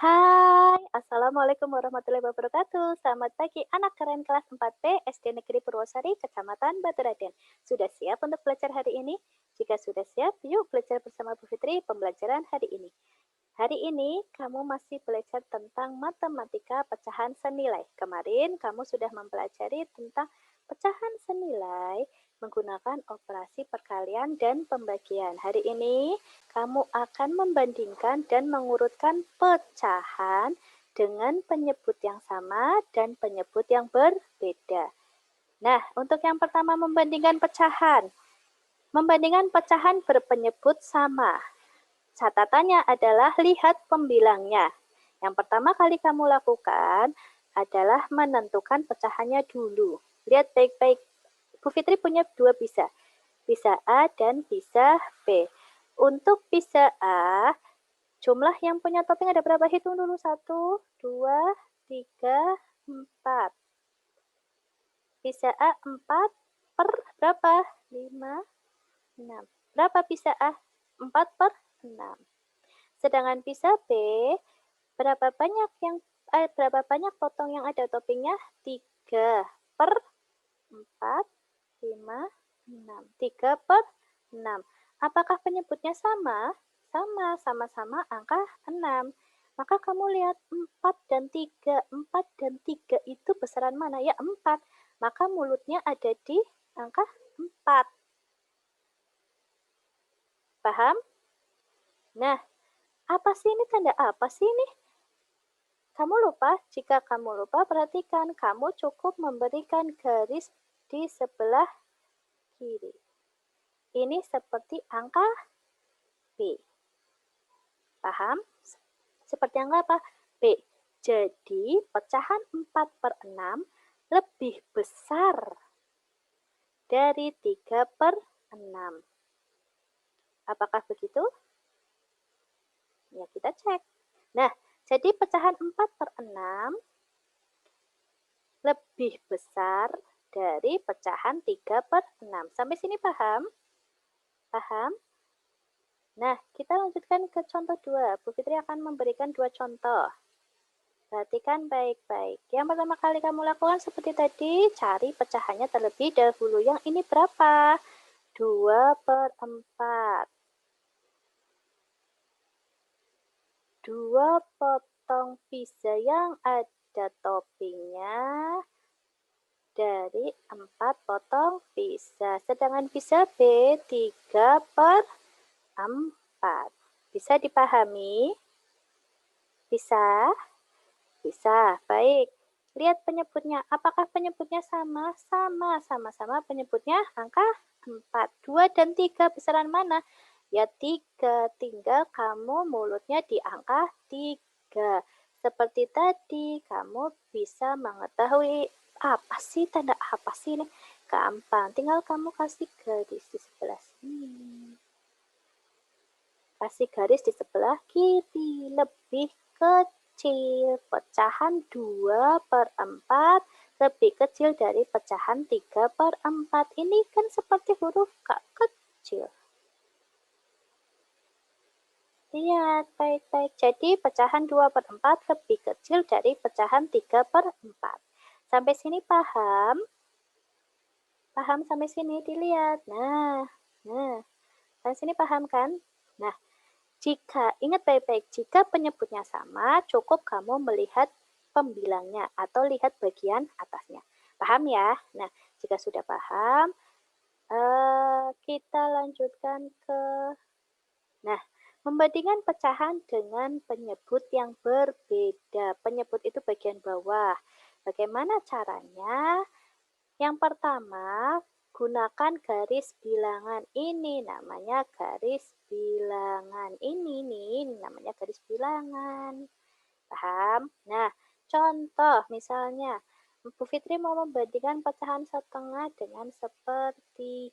Hai, Assalamualaikum warahmatullahi wabarakatuh. Selamat pagi anak keren kelas 4B SD Negeri Purwosari, Kecamatan Baturaden. Sudah siap untuk belajar hari ini? Jika sudah siap, yuk belajar bersama Bu Fitri pembelajaran hari ini. Hari ini kamu masih belajar tentang matematika pecahan senilai. Kemarin kamu sudah mempelajari tentang pecahan senilai menggunakan operasi perkalian dan pembagian. Hari ini kamu akan membandingkan dan mengurutkan pecahan dengan penyebut yang sama dan penyebut yang berbeda. Nah, untuk yang pertama membandingkan pecahan. Membandingkan pecahan berpenyebut sama. Catatannya adalah lihat pembilangnya. Yang pertama kali kamu lakukan adalah menentukan pecahannya dulu. Lihat baik-baik. Bu Fitri punya dua bisa. Bisa A dan bisa B. Untuk bisa A, jumlah yang punya topping ada berapa? Hitung dulu. 1, 2, 3, 4. Bisa A 4 per berapa? 5, 6. Berapa bisa A? 4 per 6. Sedangkan bisa B, berapa banyak potong yang ada toppingnya? 3 per 4, 5, 6. 3 per 6. Apakah penyebutnya sama? Sama, sama-sama angka 6. Maka kamu lihat 4 dan 3. 4 dan 3 itu besaran mana? Ya 4. Maka mulutnya ada di angka 4. Paham? Nah, apa sih ini? Tanda apa sih ini? Kamu lupa? Jika kamu lupa, perhatikan. Kamu cukup memberikan garis di sebelah kiri. Ini seperti angka B. Paham? Seperti angka apa? B. Jadi, pecahan 4 per 6 lebih besar dari 3 per 6. Apakah begitu? Ya, kita cek. Nah, jadi pecahan 4 per 6 lebih besar dari pecahan 3 per 6. Sampai sini paham? Paham? Nah, kita lanjutkan ke contoh 2. Bu Fitri akan memberikan 2 contoh. Perhatikan baik-baik. Yang pertama kali kamu lakukan seperti tadi, cari pecahannya terlebih dahulu. Yang ini berapa? 2 per 4. 2 potong pizza yang ada toppingnya dari 4 potong pizza. Sedangkan pizza B 3 per 4. Bisa dipahami? Bisa? Bisa. Baik. Lihat penyebutnya. Apakah penyebutnya sama? Sama. Sama-sama penyebutnya angka 4. 2 dan 3 besaran mana? Ya 3. Tinggal kamu mulutnya di angka 3. Seperti tadi, kamu bisa mengetahui apa sih, tanda apa sih ini? Gampang. Tinggal kamu kasih garis di sebelah sini. Kasih garis di sebelah kiri. Lebih kecil. Pecahan 2 per 4 lebih kecil dari pecahan 3 per 4. Ini kan seperti huruf K kecil. Lihat baik-baik. Jadi pecahan 2 per 4 lebih kecil dari pecahan 3 per 4. Sampai sini paham? Paham sampai sini? Dilihat. Nah. Sampai sini paham kan? Nah, jika, ingat baik-baik, jika penyebutnya sama, cukup kamu melihat pembilangnya atau lihat bagian atasnya. Paham ya? Nah, jika sudah paham, kita lanjutkan ke... Nah, membandingkan pecahan dengan penyebut yang berbeda. Penyebut itu bagian bawah. Bagaimana caranya? Yang pertama, gunakan garis bilangan ini, namanya garis bilangan. Ini nih, namanya garis bilangan. Paham? Nah, contoh misalnya, Bu Fitri mau membandingkan pecahan setengah dengan sepertiga.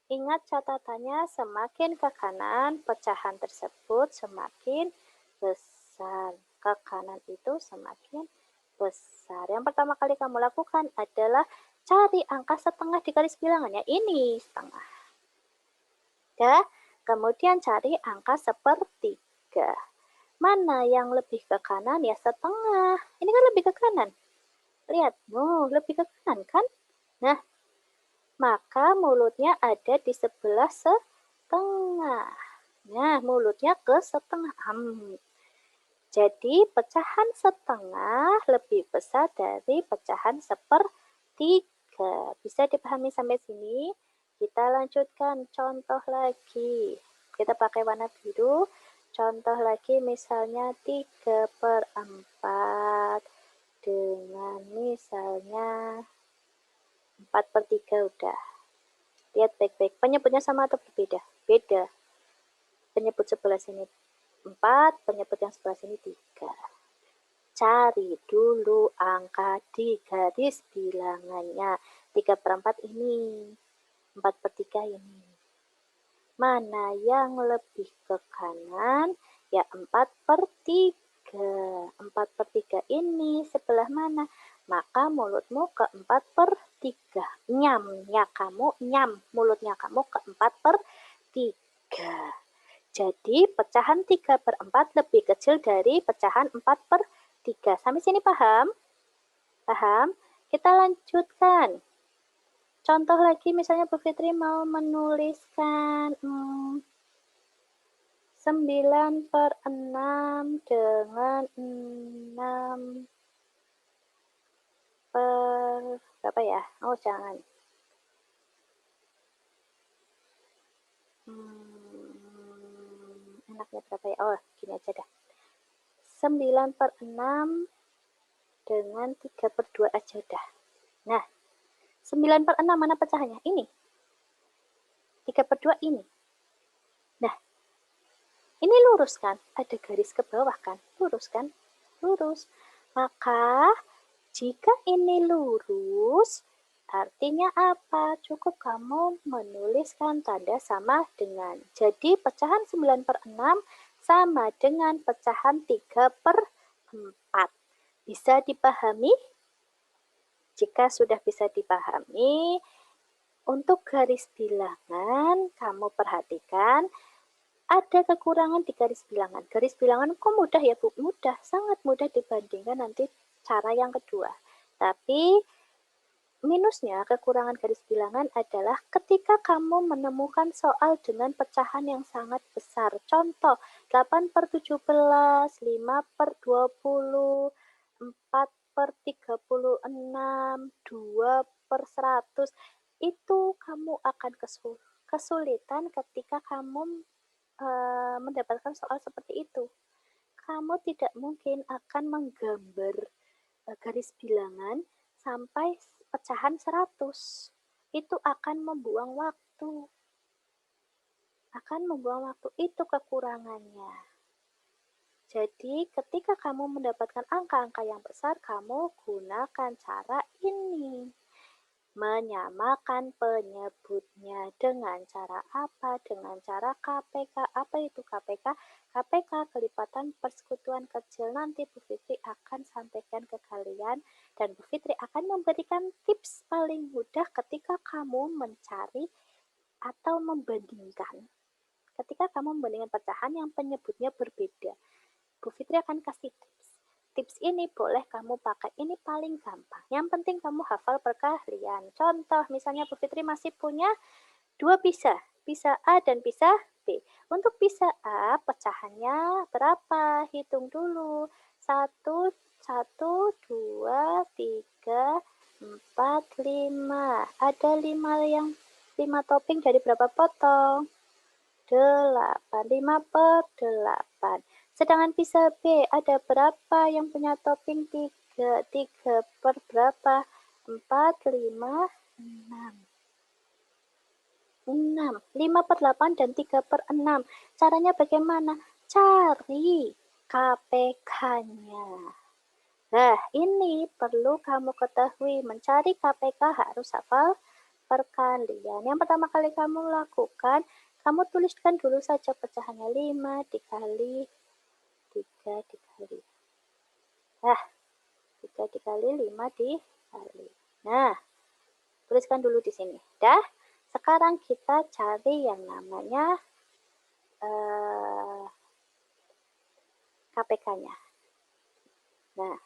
Ingat catatannya, semakin ke kanan, pecahan tersebut semakin besar. Ke kanan itu semakin besar. Yang pertama kali kamu lakukan adalah cari angka setengah di garis bilangannya. Ini setengah. Ya, Kemudian cari angka sepertiga. Mana yang lebih ke kanan? Ya setengah. Ini kan lebih ke kanan. Lihat, lebih ke kanan kan? Nah, maka mulutnya ada di sebelah setengah. Nah, mulutnya ke setengah. Jadi, pecahan setengah lebih besar dari pecahan sepertiga. Bisa dipahami sampai sini? Kita lanjutkan contoh lagi. Kita pakai warna biru. Contoh lagi misalnya 3/4 dengan misalnya 4/3 udah. Lihat baik-baik. Penyebutnya sama atau berbeda? Beda. Penyebut sebelah sini 4, penyebut yang sebelah sini 3. Cari dulu angka di garis bilangannya. 3/4 ini. 4/3 ini. Mana yang lebih ke kanan? Ya 4/3. 4/3 ini sebelah mana? Maka mulutmu ke 4/3. Nyamnya kamu, mulutnya kamu ke 4/3. Jadi pecahan 3/4 lebih kecil dari pecahan 4/3. Sampai sini paham? Paham? Kita lanjutkan. Contoh lagi misalnya Bu Fitri mau menuliskan 9/6 dengan 6 per berapa ya? Oh jangan. Enaknya berapa ya? Oh gini aja dah. 9/6 dengan 3/2 aja dah. Nah, 9/6 mana pecahannya? Ini. 3/2 ini. Nah, ini lurus kan? Ada garis ke bawah kan? Lurus kan? Lurus. Maka, jika ini lurus, artinya apa? Cukup kamu menuliskan tanda sama dengan. Jadi, pecahan 9/6 sama dengan pecahan 3/4. Bisa dipahami? Jika sudah bisa dipahami, untuk garis bilangan, kamu perhatikan ada kekurangan di garis bilangan. Garis bilangan kok mudah ya Bu? Mudah, sangat mudah dibandingkan nanti cara yang kedua. Tapi minusnya kekurangan garis bilangan adalah ketika kamu menemukan soal dengan pecahan yang sangat besar. Contoh, 8/17, 5/20, 4/36, 2/100. Itu kamu akan kesulitan ketika kamu mendapatkan soal seperti itu. Kamu tidak mungkin akan menggambar garis bilangan sampai pecahan 100. Itu akan membuang waktu. Itu kekurangannya. Jadi, ketika kamu mendapatkan angka-angka yang besar, kamu gunakan cara ini. Menyamakan penyebutnya dengan cara apa? Dengan cara KPK. Apa itu KPK? KPK kelipatan persekutuan kecil. Nanti Bu Fitri akan sampaikan ke kalian dan Bu Fitri akan memberikan tips paling mudah ketika kamu mencari atau membandingkan. Ketika kamu membandingkan pecahan yang penyebutnya berbeda, Bu Fitri akan kasih tips. Tips ini boleh kamu pakai, ini paling gampang. Yang penting kamu hafal perkalian. Contoh, misalnya Bu Fitri masih punya 2 bisa A dan bisa B. Untuk bisa A, pecahannya berapa? Hitung dulu. 1, 1, 2, 3, 4, 5. Ada 5 topping dari berapa potong? 8. 5/8. Sedangkan bisa B, ada berapa yang punya topping 3? 3 per berapa? 4, 5, 6. 6. 5/8 dan 3/6. Caranya bagaimana? Cari KPK-nya. Nah, ini perlu kamu ketahui. Mencari KPK harus hafal perkalian. Yang pertama kali kamu lakukan, kamu tuliskan dulu saja pecahannya 5 dikali 3 dikali. Nah, 3 dikali 5 dikali. Nah, tuliskan dulu di sini. Dah, sekarang kita cari yang namanya KPK-nya. Nah,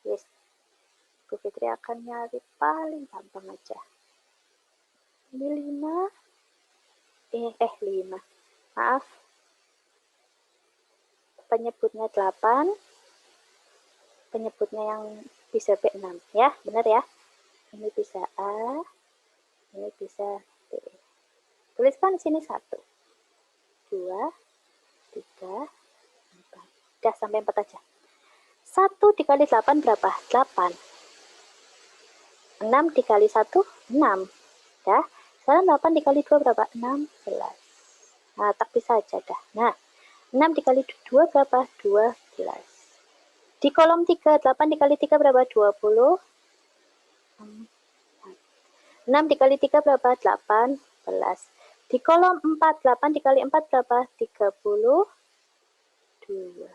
yes, Bu Fitri akan nyari paling gampang aja. Ini 5, 5, maaf, penyebutnya 8, penyebutnya yang bisa B 6, ya, benar ya. Ini bisa A, ini bisa B. Tuliskan di sini 1, 2, 3, 4. Udah sampai 4 aja. 1 dikali 8 berapa? 8. 6 dikali 1, 6. Dah. Sekarang 8 dikali 2 berapa? 16. Nah, tak bisa aja dah. Nah, 6 dikali 2 berapa? 12. Di kolom 3, 8 dikali 3 berapa? 20. 6 dikali 3 berapa? 18. Di kolom 4, 8 dikali 4 berapa? 32.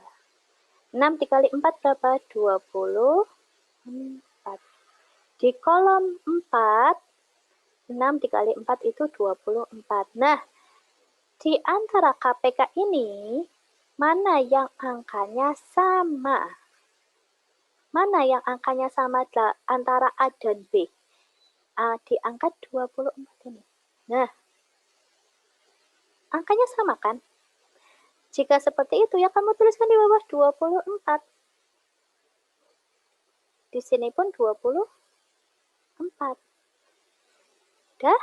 6 dikali 4 berapa? 24. Di kolom 4, 6 dikali 4 itu 24. Nah, di antara KPK ini, mana yang angkanya sama? Mana yang angkanya sama antara A dan B? A diangkat 24 ini. Nah, angkanya sama kan? Jika seperti itu, ya kamu tuliskan di bawah 24. Di sini pun 24. Dah?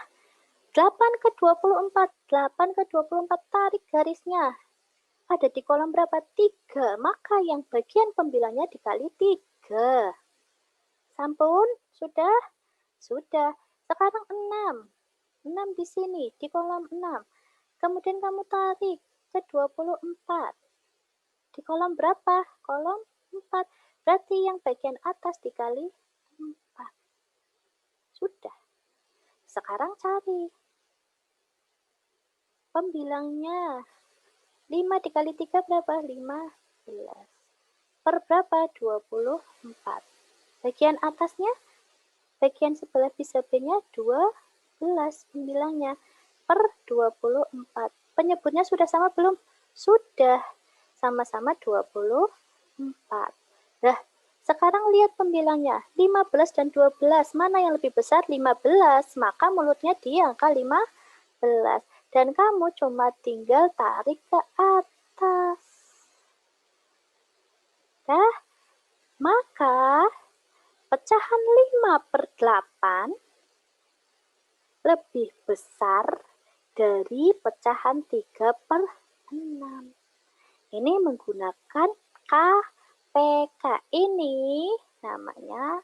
8 ke 24. 8 ke 24, tarik garisnya. Ada di kolom berapa? 3. Maka yang bagian pembilangnya dikali 3. Sampun? Sudah? Sudah. Sekarang 6. 6 di sini, di kolom 6. Kemudian kamu tarik ke 24. Di kolom berapa? Kolom 4. Berarti yang bagian atas dikali 4. Sudah. Sekarang cari pembilangnya. 5 dikali 3 berapa? 15. Per berapa? 24. Bagian atasnya, bagian sebelah bisa B-nya 12 pembilangnya. Per 24. Penyebutnya sudah sama belum? Sudah. Sama-sama 24. Nah, sekarang lihat pembilangnya. 15 dan 12. Mana yang lebih besar? 15. Maka mulutnya di angka 15. Dan kamu cuma tinggal tarik ke atas. Dah, maka pecahan 5/8 lebih besar dari pecahan 3/6. Ini menggunakan KPK. Ini namanya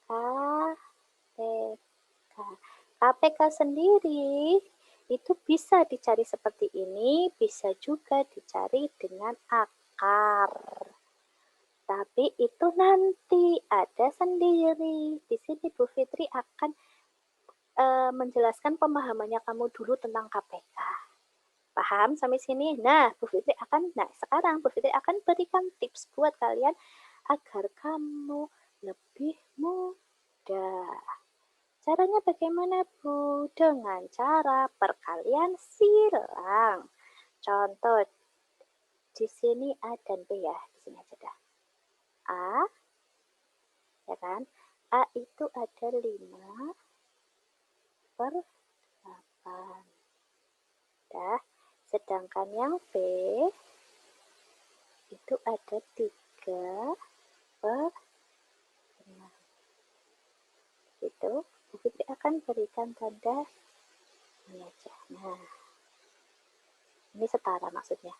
KPK. KPK sendiri itu bisa dicari seperti ini, bisa juga dicari dengan akar. Tapi itu nanti ada sendiri. Di sini Bu Fitri akan menjelaskan pemahamannya kamu dulu tentang KPK. Paham sampai sini? Nah, sekarang Bu Fitri akan berikan tips buat kalian agar kamu lebih mudah. Caranya bagaimana, Bu? Dengan cara perkalian silang. Contoh, di sini A dan B ya. Di sini aja dah. A, ya kan? A itu ada 5/8. Dah. Sedangkan yang B itu ada 3/6. Itu Bu Fitri akan berikan tanda ini aja. Nah, ini setara maksudnya.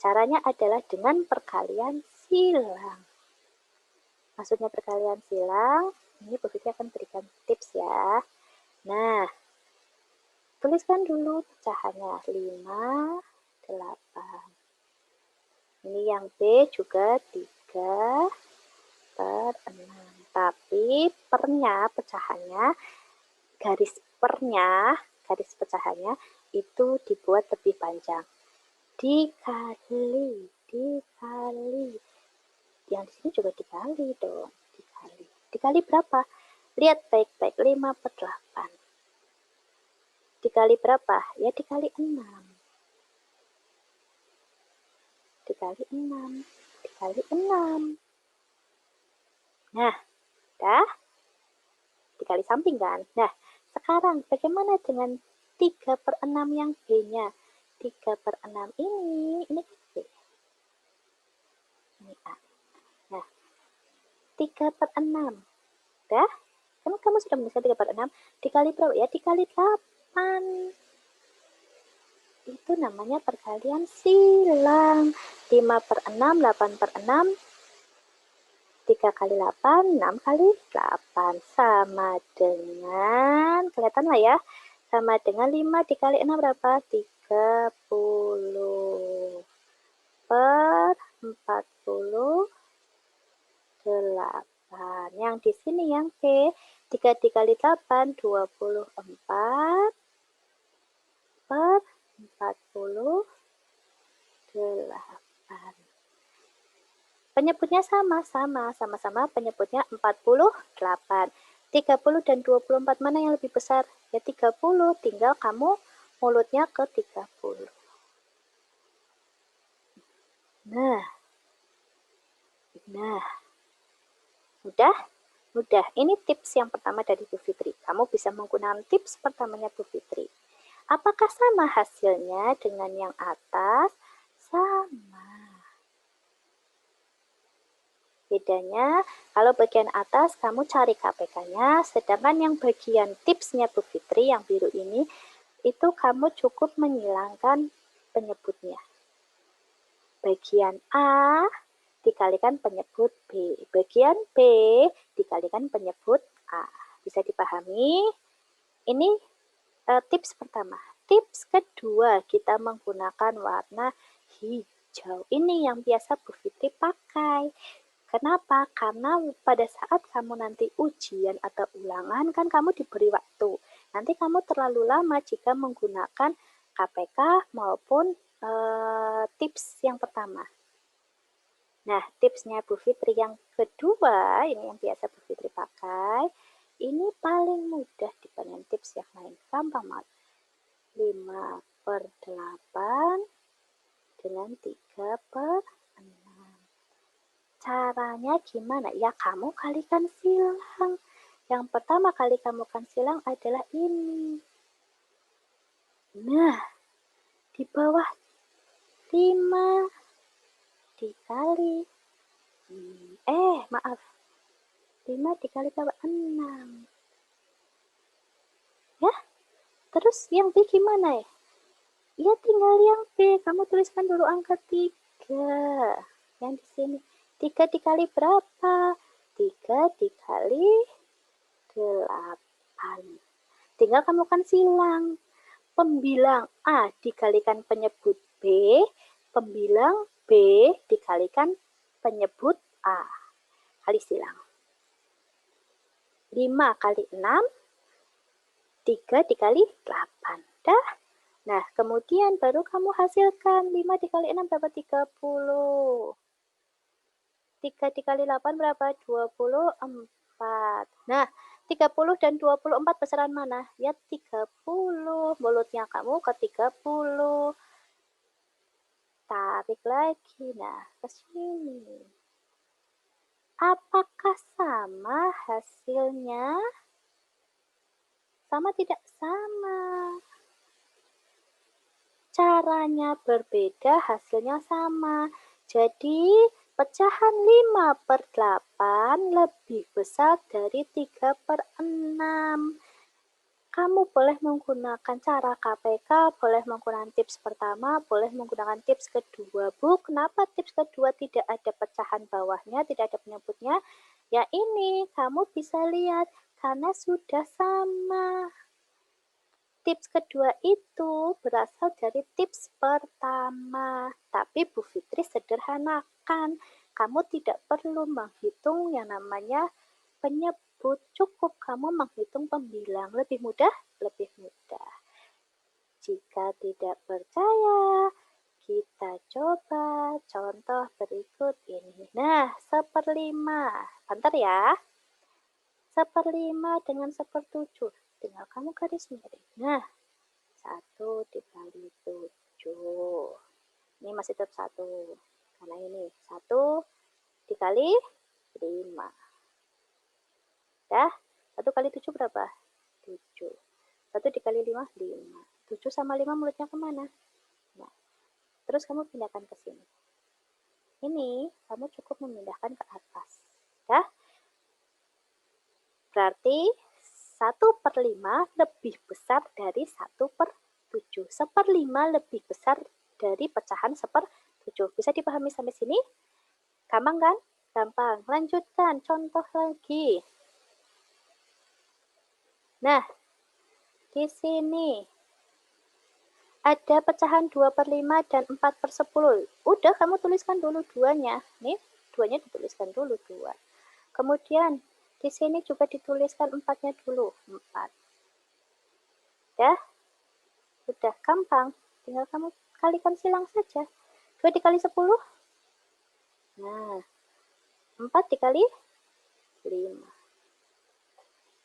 Caranya adalah dengan perkalian silang. Maksudnya perkalian silang, ini Bu Fitri akan berikan tips ya. Nah, tuliskan dulu pecahannya 5, 8. Ini yang B juga 3/6. Tapi pernya, pecahannya, garis pecahannya itu dibuat lebih panjang. Dikali. Yang di sini juga dikali dong. Dikali berapa? Lihat baik-baik. 5/8. Dikali berapa? Ya dikali 6. dikali 6, dikali 6. Nah, udah dikali samping kan? Nah, sekarang bagaimana dengan 3/6 yang B-nya? 3/6 ini B. Ini A. Nah, 3/6. Udah? Kan kamu sudah menuliskan 3/6. Dikali berapa? Ya, dikali 8. Itu namanya perkalian silang. 5/6, 8/6. 3 kali 8, 6 kali 8. Sama dengan, kelihatan lah ya, sama dengan 5 dikali 6 berapa? 30 per 48. Yang di sini yang B, 3 dikali 8, 24 per 48. Penyebutnya sama-sama penyebutnya 48. 30 dan 24 mana yang lebih besar? Ya 30, tinggal kamu mulutnya ke 30. Nah, udah? Udah, ini tips yang pertama dari Bu Fitri. Kamu bisa menggunakan tips pertamanya Bu Fitri. Apakah sama hasilnya dengan yang atas? Sama. Bedanya, kalau bagian atas kamu cari KPK-nya, sedangkan yang bagian tipsnya Bu Fitri yang biru ini, itu kamu cukup menghilangkan penyebutnya. Bagian A dikalikan penyebut B. Bagian B dikalikan penyebut A. Bisa dipahami? Ini tips pertama. Tips kedua, kita menggunakan warna hijau. Ini yang biasa Bu Fitri pakai. Kenapa? Karena pada saat kamu nanti ujian atau ulangan, kan kamu diberi waktu. Nanti kamu terlalu lama jika menggunakan KPK maupun tips yang pertama. Nah, tipsnya Bu Fitri yang kedua, ini yang biasa Bu Fitri pakai, ini paling mudah dibanding tips yang lain. Gampang banget. 5/8 dengan 3/6. Caranya gimana? Ya kamu kalikan silang. Yang pertama kali kamu kan silang adalah ini. Nah, di bawah 5 dikali. Maaf. 5 dikali berapa? 6. Ya, terus yang B gimana ya? Ya tinggal yang B. Kamu tuliskan dulu angka 3. Yang di sini. 3 dikali berapa? 3 dikali 8. Tinggal kamu kan silang. Pembilang A dikalikan penyebut B, pembilang B dikalikan penyebut A. Kali silang. 5 kali 6, 3 dikali 8. Dah. Nah, kemudian baru kamu hasilkan 5 dikali 6 berapa? 30. 3 dikali 8 berapa? 24. Nah, 30 dan 24 besaran mana? Ya 30. Mulutnya kamu ke 30. Tarik lagi. Nah, ke sini. Apakah sama hasilnya? Sama tidak? Sama. Caranya berbeda, hasilnya sama. Jadi, pecahan 5/8 lebih besar dari 3/6. Kamu boleh menggunakan cara KPK, boleh menggunakan tips pertama, boleh menggunakan tips kedua. Bu, kenapa tips kedua tidak ada pecahan bawahnya, tidak ada penyebutnya? Ya ini, kamu bisa lihat, karena sudah sama. Tips kedua itu berasal dari tips pertama. Tapi Bu Fitri sederhanakan. Kamu tidak perlu menghitung yang namanya penyebut. Cukup kamu menghitung pembilang. Lebih mudah? Lebih mudah. Jika tidak percaya, kita coba contoh berikut ini. Nah, 1/5. Bentar ya. 1/5 dengan 1/7. Tinggal kamu garis miring. Nah, 1 dikali 7. Ini masih tetap 1. Mana ini? 1 dikali 5. Dah, 1 kali 7 berapa? 7. 1 dikali 5, 5. 7 sama 5 mulutnya kemana? Nah, terus kamu pindahkan ke sini. Ini kamu cukup memindahkan ke atas. Dah? Berarti 1/5 lebih besar dari 1/7. 1/5 lebih besar dari pecahan 1/7. Bisa dipahami sampai sini? Gampang kan? Gampang. Lanjutkan, contoh lagi. Nah, di sini ada pecahan 2/5 dan 4/10. Udah, kamu tuliskan dulu duanya. Nih, duanya dituliskan dulu, 2. Kemudian, di sini juga dituliskan 4-nya dulu, 4. Dah? Udah, gampang. Tinggal kamu kalikan silang saja. 2 dikali 10. Nah, 4 dikali 5.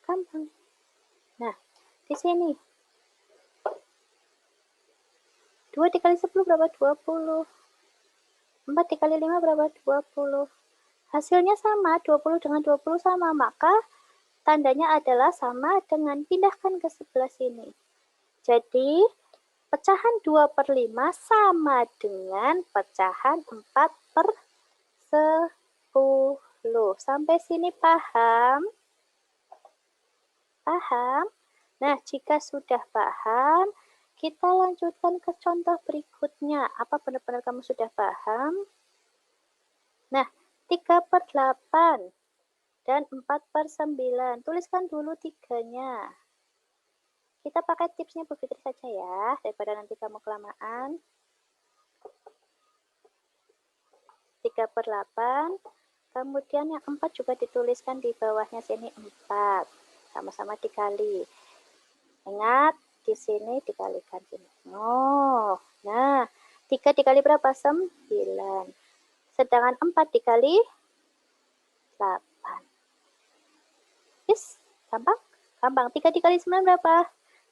Gampang. Nah, di sini 2 dikali 10 berapa? 20. 4 dikali 5 berapa? 20. Hasilnya sama, 20 dengan 20 sama, maka tandanya adalah sama dengan pindahkan ke sebelah sini. Jadi, pecahan 2/5 sama dengan pecahan 4/10. Sampai sini paham? Paham? Nah, jika sudah paham, kita lanjutkan ke contoh berikutnya. Apa benar-benar kamu sudah paham? Nah, 3/8 dan 4/9. Tuliskan dulu 3-nya. Kita pakai tipsnya Bu Fitri saja ya, daripada nanti kamu kelamaan. 3/8. Kemudian yang 4 juga dituliskan di bawahnya sini 4. Sama-sama dikali. Ingat, di sini dikalikan sini. Oh, nah, 3 dikali berapa? 9. Sedangkan 4 dikali 8. Yes, gampang? Gampang. 3 dikali 9 berapa?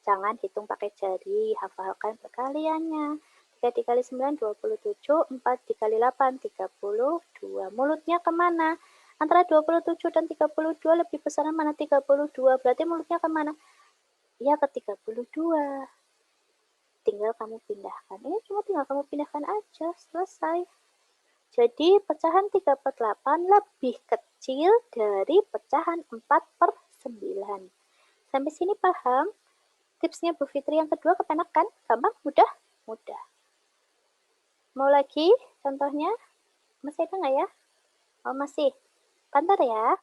Jangan hitung pakai jari, hafalkan perkaliannya. 3 dikali 9, 27. 4 dikali 8, 32. Mulutnya kemana? Antara 27 dan 32 lebih besar mana? 32. Berarti mulutnya kemana? Ya, ke 32. Tinggal kamu pindahkan. Ini cuma tinggal kamu pindahkan aja. Selesai. Jadi, pecahan 3/8 lebih kecil dari pecahan 4/9. Sampai sini paham? Tipsnya Bu Fitri yang kedua kepenak kan? Gampang? Mudah? Mudah. Mau lagi contohnya? Masih ada nggak ya? Oh, masih. Bentar ya.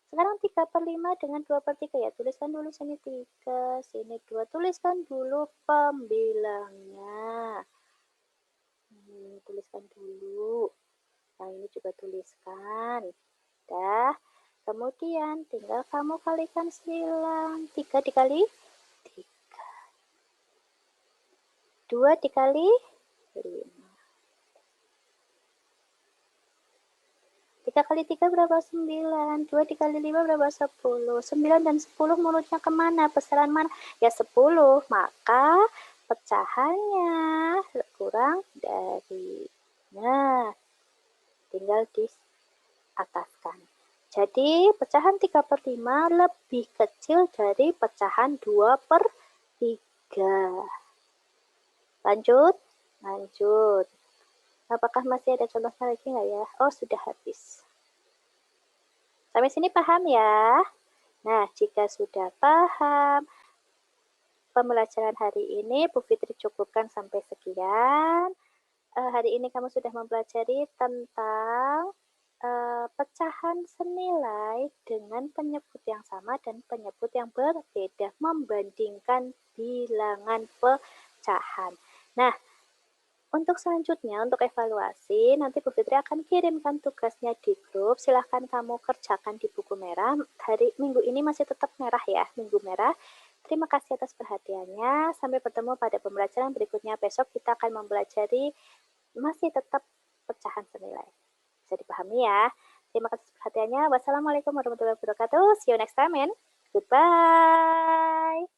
Sekarang 3/5 dengan 2/3 ya. Tuliskan dulu sini 3, sini 2. Tuliskan dulu pembilangnya. Tuliskan dulu. Yang ini juga tuliskan. Dah. Kemudian tinggal kamu kalikan silang. 3 dikali 3. 2 dikali 5. 3 kali 3 berapa? 9. 2 dikali 5 berapa? 10. 9 dan 10 mulutnya kemana? Besaran mana? Ya 10. Maka pecahannya kurang dari. Nah, tinggal diataskan. Jadi, pecahan 3/5 lebih kecil dari pecahan 2/3. Lanjut? Lanjut. Apakah masih ada contoh lagi nggak ya? Oh, sudah habis. Sampai sini paham ya? Nah, jika sudah paham, pembelajaran hari ini Bu Fitri cukupkan sampai sekian. Hari ini kamu sudah mempelajari tentang pecahan senilai dengan penyebut yang sama dan penyebut yang berbeda, membandingkan bilangan pecahan. Nah, untuk selanjutnya, untuk evaluasi, nanti Bu Fitri akan kirimkan tugasnya di grup. Silahkan kamu kerjakan di buku merah. Hari minggu ini masih tetap merah ya, minggu merah. Terima kasih atas perhatiannya. Sampai bertemu pada pembelajaran berikutnya. Besok kita akan mempelajari masih tetap pecahan senilai. Bisa dipahami ya. Terima kasih perhatiannya. Wassalamualaikum warahmatullahi wabarakatuh. See you next time and goodbye.